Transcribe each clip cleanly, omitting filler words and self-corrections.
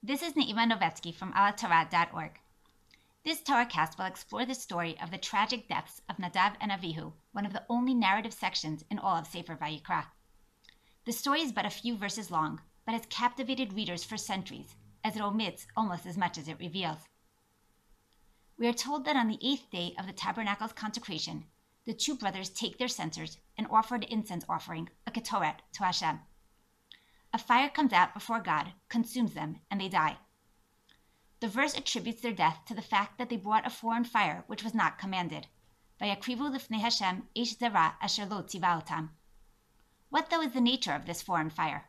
This is Neima Novetsky from al-HATORAH.org. This TorahCast will explore the story of the tragic deaths of Nadav and Avihu, one of the only narrative sections in all of Sefer Vayikra. The story is but a few verses long, but has captivated readers for centuries, as it omits almost as much as it reveals. We are told that on the 8th day of the tabernacle's consecration, the two brothers take their censers and offer an incense offering, a ketoret, to Hashem. A fire comes out before God, consumes them, and they die. The verse attributes their death to the fact that they brought a foreign fire which was not commanded. Vayakrivu lifnei Hashem eish zera asher lo tiva otam. What though is the nature of this foreign fire?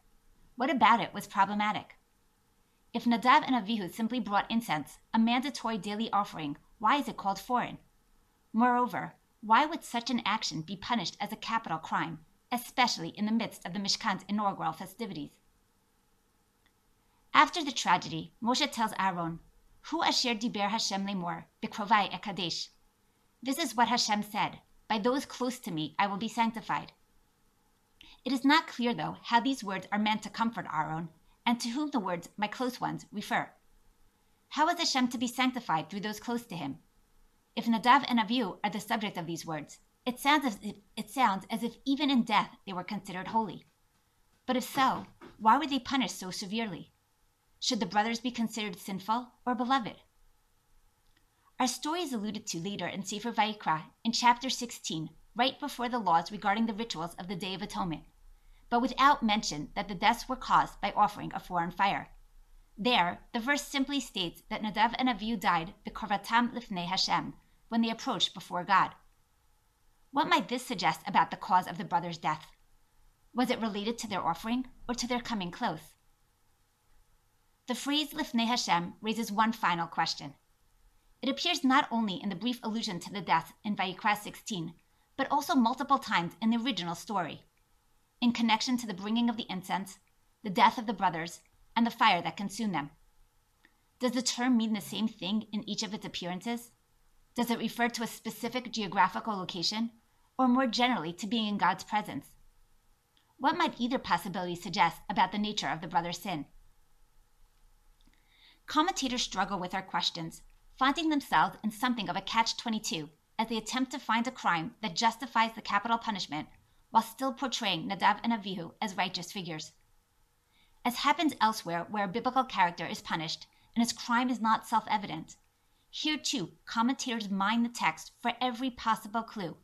What about it was problematic? If Nadav and Avihu simply brought incense, a mandatory daily offering, why is it called foreign? Moreover, why would such an action be punished as a capital crime, especially in the midst of the Mishkan's inaugural festivities? After the tragedy, Moshe tells Aaron, Hu asher diber Hashem lemor, bikrovai ekadesh. This is what Hashem said, by those close to me I will be sanctified. It is not clear, though, how these words are meant to comfort Aaron, and to whom the words, my close ones, refer. How is Hashem to be sanctified through those close to him? If Nadav and Avihu are the subject of these words, it sounds as if even in death they were considered holy. But if so, why were they punished so severely? Should the brothers be considered sinful or beloved? Our story is alluded to later in Sefer Vayikra in chapter 16, right before the laws regarding the rituals of the Day of Atonement, but without mention that the deaths were caused by offering a foreign fire. There, the verse simply states that Nadav and Avihu died b'korvatam lifnei Hashem, when they approached before God. What might this suggest about the cause of the brothers' death? Was it related to their offering or to their coming close? The phrase lifnei Hashem raises one final question. It appears not only in the brief allusion to the death in Vayikra 16, but also multiple times in the original story, in connection to the bringing of the incense, the death of the brothers, and the fire that consumed them. Does the term mean the same thing in each of its appearances? Does it refer to a specific geographical location, or more generally to being in God's presence? What might either possibility suggest about the nature of the brothers' sin? Commentators struggle with our questions, finding themselves in something of a catch-22 as they attempt to find a crime that justifies the capital punishment while still portraying Nadav and Avihu as righteous figures. As happens elsewhere where a biblical character is punished and his crime is not self-evident, here too commentators mine the text for every possible clue,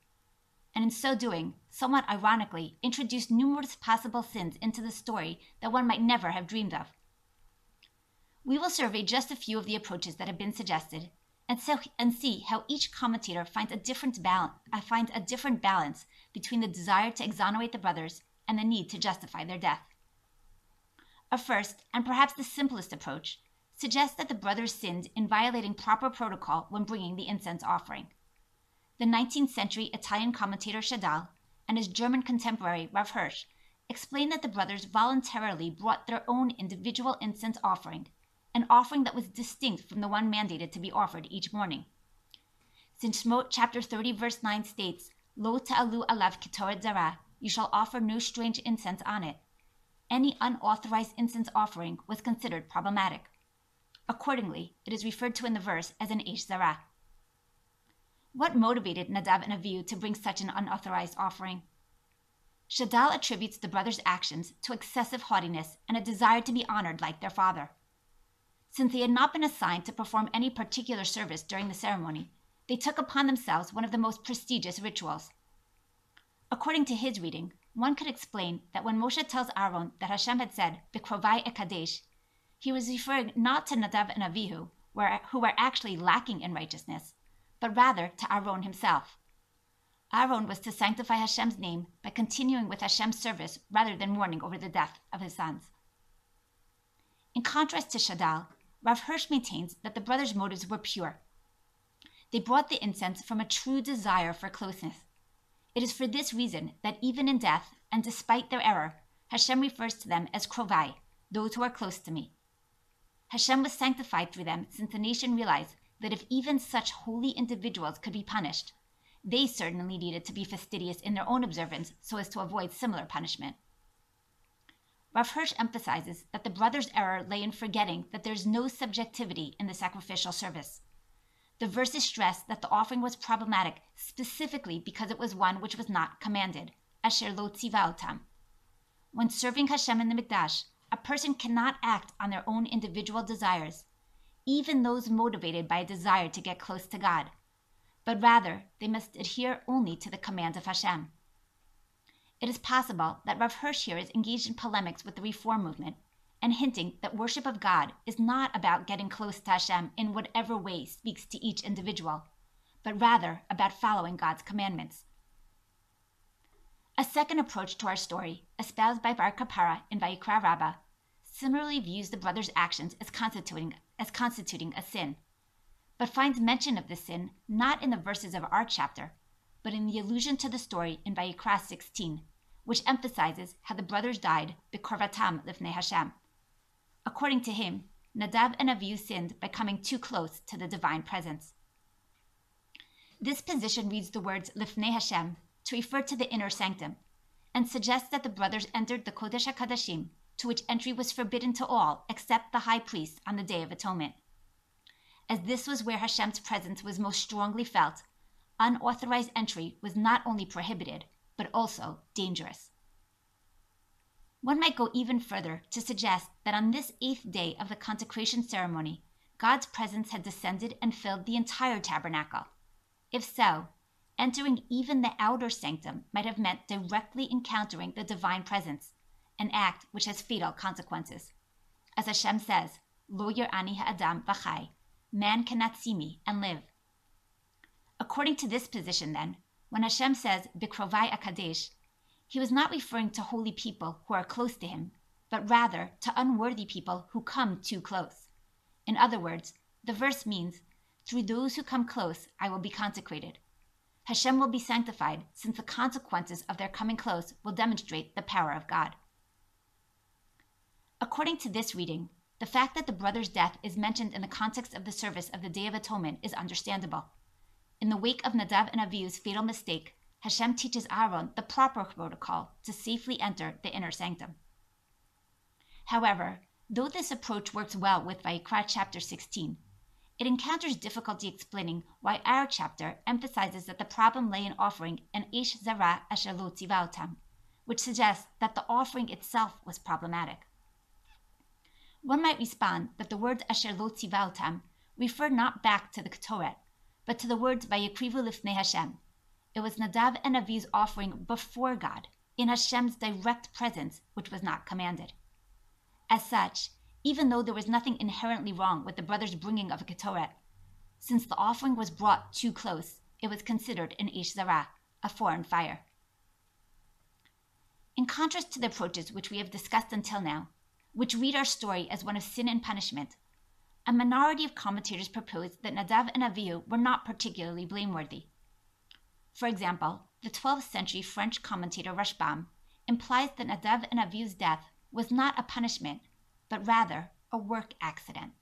and in so doing, somewhat ironically, introduce numerous possible sins into the story that one might never have dreamed of. We will survey just a few of the approaches that have been suggested and see how each commentator finds a different balance between the desire to exonerate the brothers and the need to justify their death. A first, and perhaps the simplest approach, suggests that the brothers sinned in violating proper protocol when bringing the incense offering. The 19th century Italian commentator Shadal and his German contemporary Rav Hirsch explained that the brothers voluntarily brought their own individual incense offering, an offering that was distinct from the one mandated to be offered each morning. Since Shemot chapter 30 verse 9 states, Lo ta'alu alav ketoret zara, you shall offer no strange incense on it, any unauthorized incense offering was considered problematic. Accordingly, it is referred to in the verse as an eish zara. What motivated Nadav and Avihu to bring such an unauthorized offering? Shadal attributes the brothers' actions to excessive haughtiness and a desire to be honored like their father. Since they had not been assigned to perform any particular service during the ceremony, they took upon themselves one of the most prestigious rituals. According to his reading, one could explain that when Moshe tells Aaron that Hashem had said, Bikrovai ekadesh, he was referring not to Nadav and Avihu, who were actually lacking in righteousness, but rather to Aaron himself. Aaron was to sanctify Hashem's name by continuing with Hashem's service rather than mourning over the death of his sons. In contrast to Shadal, Rav Hirsch maintains that the brothers' motives were pure. They brought the incense from a true desire for closeness. It is for this reason that even in death, and despite their error, Hashem refers to them as krovai, those who are close to me. Hashem was sanctified through them since the nation realized that if even such holy individuals could be punished, they certainly needed to be fastidious in their own observance so as to avoid similar punishment. Rav Hirsch emphasizes that the brothers' error lay in forgetting that there is no subjectivity in the sacrificial service. The verses stress that the offering was problematic specifically because it was one which was not commanded, asher lo tziva otam. When serving Hashem in the Mikdash, a person cannot act on their own individual desires, even those motivated by a desire to get close to God, but rather they must adhere only to the command of Hashem. It is possible that Rav Hirsch here is engaged in polemics with the Reform movement and hinting that worship of God is not about getting close to Hashem in whatever way speaks to each individual, but rather about following God's commandments. A second approach to our story, espoused by Bar Kapara in Vayikra Rabbah, similarly views the brothers' actions as constituting a sin, but finds mention of this sin not in the verses of our chapter, but in the allusion to the story in Vayikra 16, which emphasizes how the brothers died bekorvatam lifnei Hashem. According to him, Nadav and Avihu sinned by coming too close to the divine presence. This position reads the words lifnei Hashem to refer to the inner sanctum, and suggests that the brothers entered the Kodesh HaKadashim, to which entry was forbidden to all except the high priest on the Day of Atonement. As this was where Hashem's presence was most strongly felt, unauthorized entry was not only prohibited, but also dangerous. One might go even further to suggest that on this 8th day of the consecration ceremony, God's presence had descended and filled the entire tabernacle. If so, entering even the outer sanctum might have meant directly encountering the divine presence, an act which has fatal consequences. As Hashem says, Lo yir'ani ha'adam v'chai, man cannot see me and live. According to this position then, when Hashem says, Bikrovai akadesh, he was not referring to holy people who are close to him, but rather to unworthy people who come too close. In other words, the verse means, through those who come close, I will be consecrated. Hashem will be sanctified, since the consequences of their coming close will demonstrate the power of God. According to this reading, the fact that the brother's death is mentioned in the context of the service of the Day of Atonement is understandable. In the wake of Nadav and Avihu's fatal mistake, Hashem teaches Aaron the proper protocol to safely enter the inner sanctum. However, though this approach works well with Vayikra chapter 16, it encounters difficulty explaining why our chapter emphasizes that the problem lay in offering an Eish Zara asher lo tziva otam, which suggests that the offering itself was problematic. One might respond that the words asher lo tziva otam refer not back to the Ketoret, but to the words Vayikrivu lifnei Hashem. It was Nadav and Avihu's offering before God, in Hashem's direct presence, which was not commanded. As such, even though there was nothing inherently wrong with the brothers' bringing of a Ketoret, since the offering was brought too close, it was considered an Eish Zara, a foreign fire. In contrast to the approaches which we have discussed until now, which read our story as one of sin and punishment, a minority of commentators propose that Nadav and Avihu were not particularly blameworthy. For example, the 12th century French commentator Rashbam implies that Nadav and Avihu's death was not a punishment, but rather a work accident.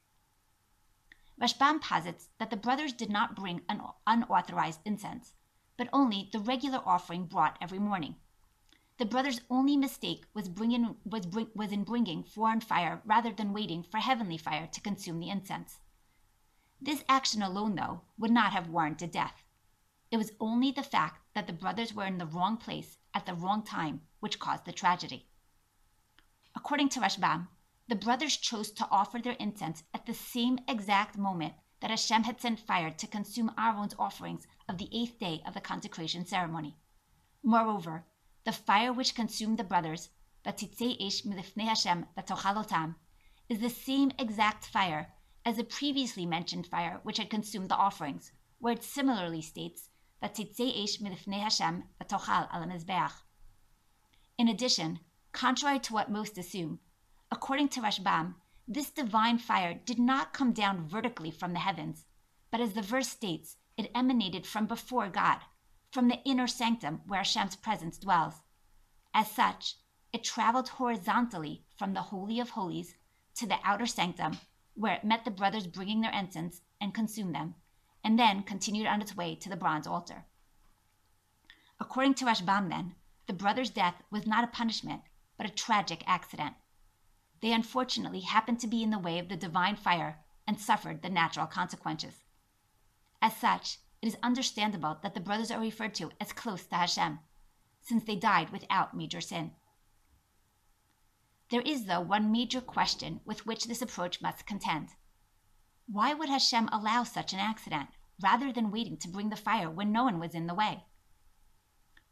Rashbam posits that the brothers did not bring an unauthorized incense, but only the regular offering brought every morning. The brothers' only mistake was in bringing foreign fire rather than waiting for heavenly fire to consume the incense. This action alone, though, would not have warranted death. It was only the fact that the brothers were in the wrong place at the wrong time which caused the tragedy. According to Rashbam, the brothers chose to offer their incense at the same exact moment that Hashem had sent fire to consume Aaron's offerings of the 8th day of the consecration ceremony. Moreover, the fire which consumed the brothers, Vatitzei Eish milifnei Hashem vatochal otam, is the same exact fire as the previously mentioned fire which had consumed the offerings, where it similarly states, Vatitzei Eish milifnei Hashem vatochal al hamizbeach. In addition, contrary to what most assume, according to Rashbam, this divine fire did not come down vertically from the heavens, but as the verse states, it emanated from before God, from the inner sanctum where Hashem's presence dwells. As such, it traveled horizontally from the Holy of Holies to the outer sanctum, where it met the brothers bringing their incense and consumed them, and then continued on its way to the bronze altar. According to Rashbam then, the brothers' death was not a punishment, but a tragic accident. They unfortunately happened to be in the way of the divine fire and suffered the natural consequences. As such, it is understandable that the brothers are referred to as close to Hashem, since they died without major sin. There is, though, one major question with which this approach must contend. Why would Hashem allow such an accident, rather than waiting to bring the fire when no one was in the way?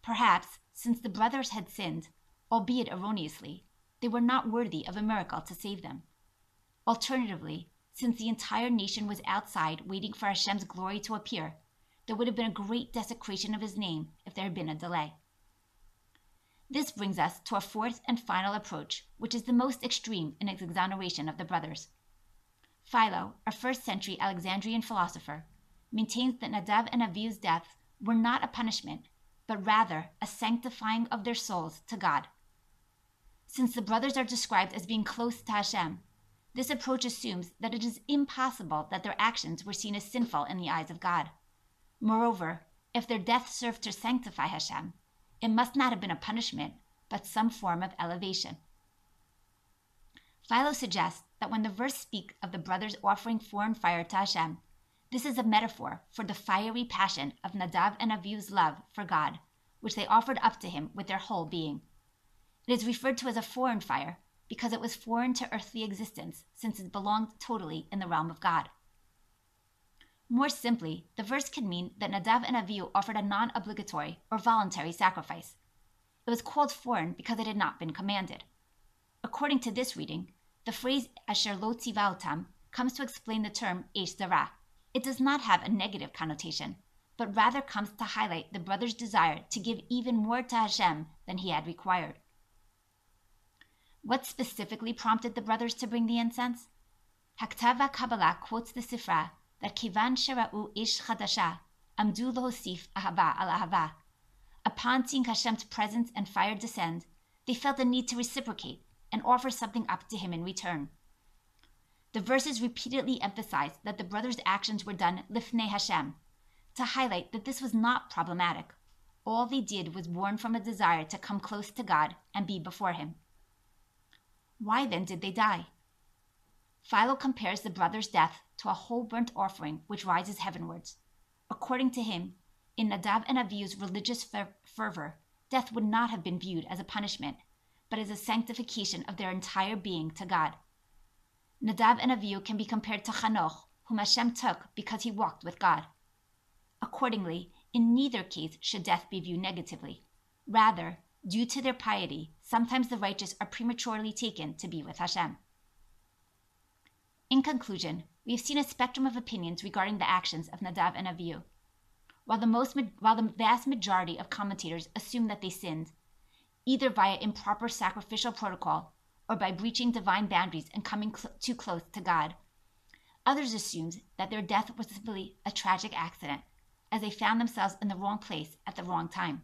Perhaps, since the brothers had sinned, albeit erroneously, they were not worthy of a miracle to save them. Alternatively, since the entire nation was outside waiting for Hashem's glory to appear, there would have been a great desecration of his name if there had been a delay. This brings us to a fourth and final approach, which is the most extreme in its exoneration of the brothers. Philo, a first-century Alexandrian philosopher, maintains that Nadav and Avihu's deaths were not a punishment, but rather a sanctifying of their souls to God. Since the brothers are described as being close to Hashem, this approach assumes that it is impossible that their actions were seen as sinful in the eyes of God. Moreover, if their death served to sanctify Hashem, it must not have been a punishment, but some form of elevation. Philo suggests that when the verse speaks of the brothers offering foreign fire to Hashem, this is a metaphor for the fiery passion of Nadav and Avihu's love for God, which they offered up to him with their whole being. It is referred to as a foreign fire because it was foreign to earthly existence, since it belonged totally in the realm of God. More simply, the verse can mean that Nadav and Avihu offered a non-obligatory or voluntary sacrifice. It was called foreign because it had not been commanded. According to this reading, the phrase asher lo tziva otam comes to explain the term eish zara. It does not have a negative connotation, but rather comes to highlight the brother's desire to give even more to Hashem than he had required. What specifically prompted the brothers to bring the incense? Haktav HaKabbalah quotes the Sifra that kivan shera'u ish chadasha, amdu lohosif ahava al ahava. Upon seeing Hashem's presence and fire descend, they felt the need to reciprocate and offer something up to him in return. The verses repeatedly emphasize that the brothers' actions were done lifnei Hashem, to highlight that this was not problematic. All they did was born from a desire to come close to God and be before him. Why then did they die? Philo compares the brothers' death to a whole burnt offering which rises heavenwards. According to him, in Nadav and Avihu's religious fervor, death would not have been viewed as a punishment, but as a sanctification of their entire being to God. Nadav and Avihu can be compared to Chanoch, whom Hashem took because he walked with God. Accordingly, in neither case should death be viewed negatively. Rather, due to their piety, sometimes the righteous are prematurely taken to be with Hashem. In conclusion, we have seen a spectrum of opinions regarding the actions of Nadav and Avihu. While the vast majority of commentators assume that they sinned, either via improper sacrificial protocol or by breaching divine boundaries and coming too close to God, others assumed that their death was simply a tragic accident, as they found themselves in the wrong place at the wrong time.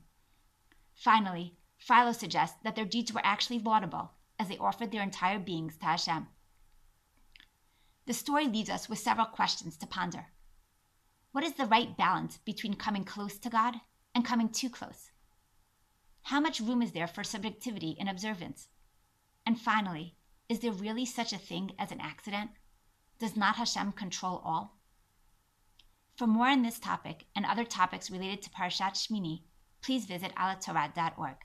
Finally, Philo suggests that their deeds were actually laudable, as they offered their entire beings to Hashem. The story leaves us with several questions to ponder. What is the right balance between coming close to God and coming too close? How much room is there for subjectivity in observance? And finally, is there really such a thing as an accident? Does not Hashem control all? For more on this topic and other topics related to Parashat Shmini, please visit ALHATORAH.org.